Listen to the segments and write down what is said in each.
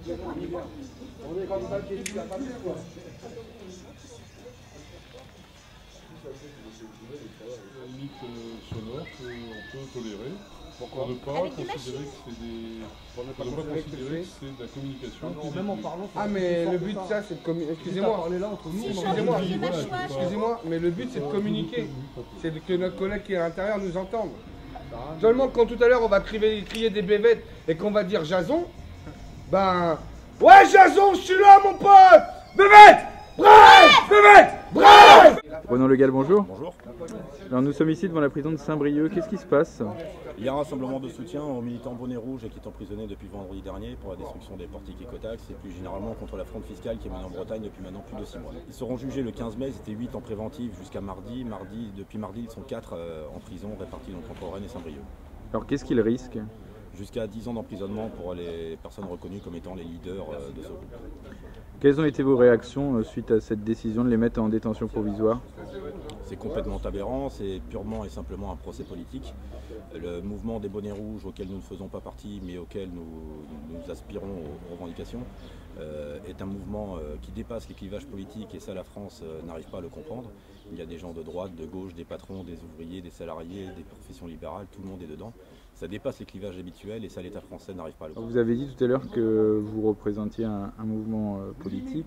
On est comme ça, qui est la famille, quoi. Limite sonore qu'on peut tolérer. Pourquoi? Pour ne pas considérer que c'est des... Pour ne pas considérer que c'est de la communication. Même en parlant. Ah, mais le but, ça, c'est de communiquer. Excusez-moi. Excusez-moi, mais le but, c'est de communiquer. C'est que notre collègue qui est à l'intérieur nous entende. Seulement, quand tout à l'heure, on va crier des bébêtes et qu'on va dire Jason, ben... Ouais, Jason, je suis là, mon pote! Bébête! Bref! Bébête! Bref! Renan Le Gall, bonjour. Bonjour. Alors nous sommes ici devant la prison de Saint-Brieuc. Qu'est-ce qui se passe? Il y a un rassemblement de soutien aux militants bonnets rouges qui est emprisonné depuis vendredi dernier pour la destruction des portiques écotax et plus généralement contre la fronde fiscale qui est menée en Bretagne depuis maintenant plus de 6 mois. Ils seront jugés le 15 mai, ils étaient 8 en préventive jusqu'à mardi. Depuis mardi, ils sont 4 en prison répartis donc entre Rennes et Saint-Brieuc. Alors qu'est-ce qu'ils risquent? Jusqu'à 10 ans d'emprisonnement pour les personnes reconnues comme étant les leaders de ce groupe. Quelles ont été vos réactions suite à cette décision de les mettre en détention provisoire? C'est complètement aberrant, c'est purement et simplement un procès politique. Le mouvement des bonnets rouges auquel nous ne faisons pas partie mais auquel nous aspirons aux revendications est un mouvement qui dépasse les clivages politiques et ça la France n'arrive pas à le comprendre. Il y a des gens de droite, de gauche, des patrons, des ouvriers, des salariés, des professions libérales, tout le monde est dedans. Ça dépasse les clivages habituels et ça l'État français n'arrive pas à le comprendre. Vous avez dit tout à l'heure que vous représentiez un mouvement politique.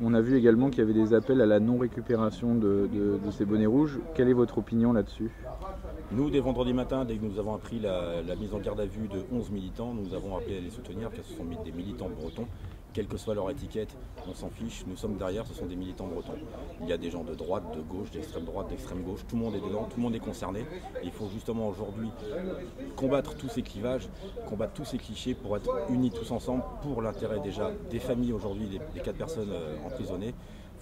On a vu également qu'il y avait des appels à la non-récupération de ces bonnets rouges. Quelle est votre opinion là-dessus? Nous, dès vendredi matin, dès que nous avons appris la mise en garde à vue de 11 militants, nous avons appelé à les soutenir car ce sont des militants bretons. Quelle que soit leur étiquette, on s'en fiche, nous sommes derrière, ce sont des militants bretons. Il y a des gens de droite, de gauche, d'extrême droite, d'extrême gauche, tout le monde est dedans, tout le monde est concerné. Et il faut justement aujourd'hui combattre tous ces clivages, combattre tous ces clichés pour être unis tous ensemble pour l'intérêt déjà des familles aujourd'hui, des 4 personnes emprisonnées.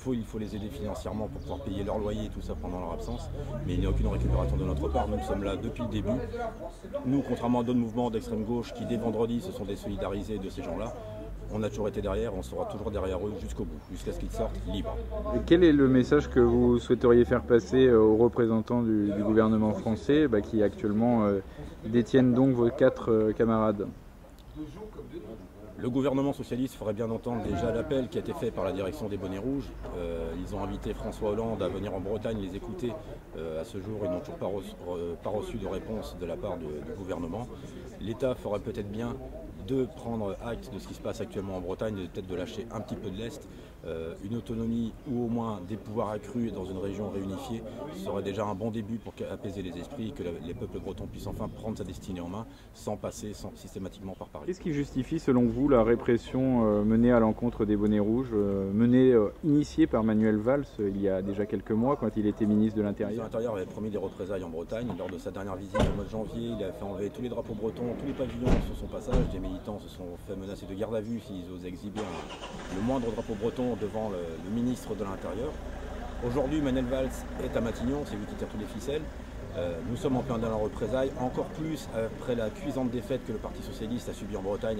Il faut les aider financièrement pour pouvoir payer leur loyer et tout ça pendant leur absence. Mais il n'y a aucune récupération de notre part, nous sommes là depuis le début. Nous, contrairement à d'autres mouvements d'extrême gauche qui dès vendredi se sont désolidarisés de ces gens-là, on a toujours été derrière, on sera toujours derrière eux jusqu'au bout, jusqu'à ce qu'ils sortent libres. Et quel est le message que vous souhaiteriez faire passer aux représentants du gouvernement français qui actuellement détiennent donc vos 4 camarades? Le gouvernement socialiste ferait bien entendre déjà l'appel qui a été fait par la direction des bonnets rouges. Ils ont invité François Hollande à venir en Bretagne les écouter. À ce jour, ils n'ont toujours pas reçu de réponse de la part du gouvernement. L'État ferait peut-être bien de prendre acte de ce qui se passe actuellement en Bretagne et peut-être de lâcher un petit peu de l'Est. Une autonomie ou au moins des pouvoirs accrus dans une région réunifiée serait déjà un bon début pour apaiser les esprits et que les peuples bretons puissent enfin prendre sa destinée en main sans passer systématiquement par Paris. Qu'est-ce qui justifie selon vous la répression menée à l'encontre des bonnets rouges, initiée par Manuel Valls il y a déjà quelques mois quand il était ministre de l'Intérieur? Le ministre de l'Intérieur avait promis des représailles en Bretagne. Lors de sa dernière visite au mois de janvier, il a fait enlever tous les drapeaux bretons, tous les pavillons sur son passage. Des militants se sont fait menacer de garde à vue s'ils osaient exhiber le moindre drapeau breton devant le ministre de l'Intérieur. Aujourd'hui, Manuel Valls est à Matignon, c'est lui qui tire toutes les ficelles. Nous sommes en plein dans la représailles, encore plus après la cuisante défaite que le Parti Socialiste a subie en Bretagne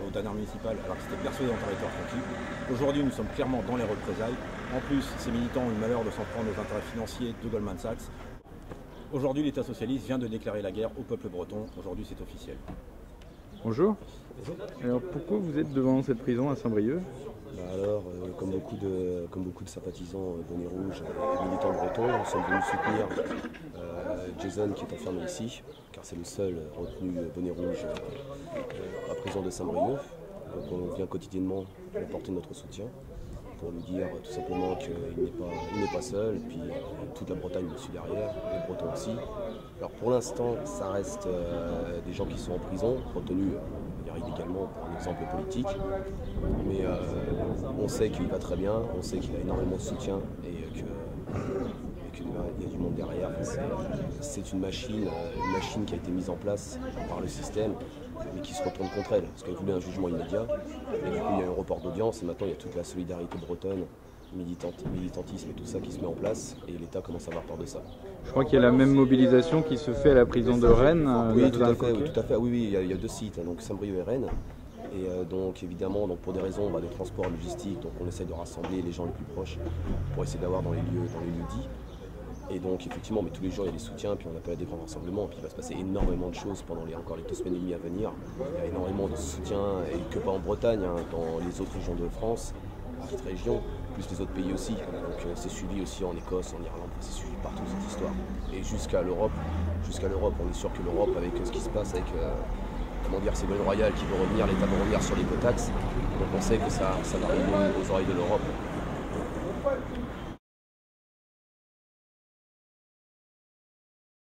aux dernières municipales, alors qu'il s'était persuadé en territoire conquis. Aujourd'hui, nous sommes clairement dans les représailles. En plus, ces militants ont eu le malheur de s'en prendre aux intérêts financiers de Goldman Sachs. Aujourd'hui, l'État socialiste vient de déclarer la guerre au peuple breton. Aujourd'hui, c'est officiel. Bonjour. Alors pourquoi vous êtes devant cette prison à Saint-Brieuc? Comme beaucoup de sympathisants bonnets rouges et militants bretons, nous sommes venus soutenir Jason qui est enfermé ici, car c'est le seul retenu bonnet rouge à la prison de Saint-Brieuc. Donc on vient quotidiennement lui apporter notre soutien pour lui dire tout simplement qu'il n'est pas seul, et puis toute la Bretagne le suit derrière, les Bretons aussi. Alors pour l'instant, ça reste des gens qui sont en prison, retenus illégalement pour un exemple politique, mais on sait qu'il va très bien, on sait qu'il a énormément de soutien et qu'il y a du monde derrière. C'est une machine qui a été mise en place par le système, mais qui se retourne contre elle, parce qu'elle voulait un jugement immédiat, et du coup il y a eu un report d'audience, et maintenant il y a toute la solidarité bretonne, militantisme et tout ça qui se met en place, et l'État commence à avoir peur de ça. Je crois qu'il y a la même mobilisation qui se fait à la prison de Rennes. Oui, tout à fait. Oui, il y a 2 sites, donc Saint-Brieuc et Rennes. Et donc évidemment, pour des raisons de transport logistique, donc on essaie de rassembler les gens les plus proches pour essayer d'avoir dans les lieux dits. Et donc effectivement, mais tous les jours il y a des soutiens, puis on appelle à des grands rassemblements, puis il va se passer énormément de choses pendant encore les 2 semaines et demie à venir. Il y a énormément de soutien, et que pas en Bretagne, hein, dans les autres régions de France, petites régions, plus les autres pays aussi. Donc c'est suivi aussi en Écosse, en Irlande, c'est suivi partout cette histoire. Et jusqu'à l'Europe, on est sûr que l'Europe, avec ce qui se passe avec Ségolène Royal qui veut revenir, l'État veut revenir sur l'écotaxe, donc on sait que ça va arriver aux oreilles de l'Europe.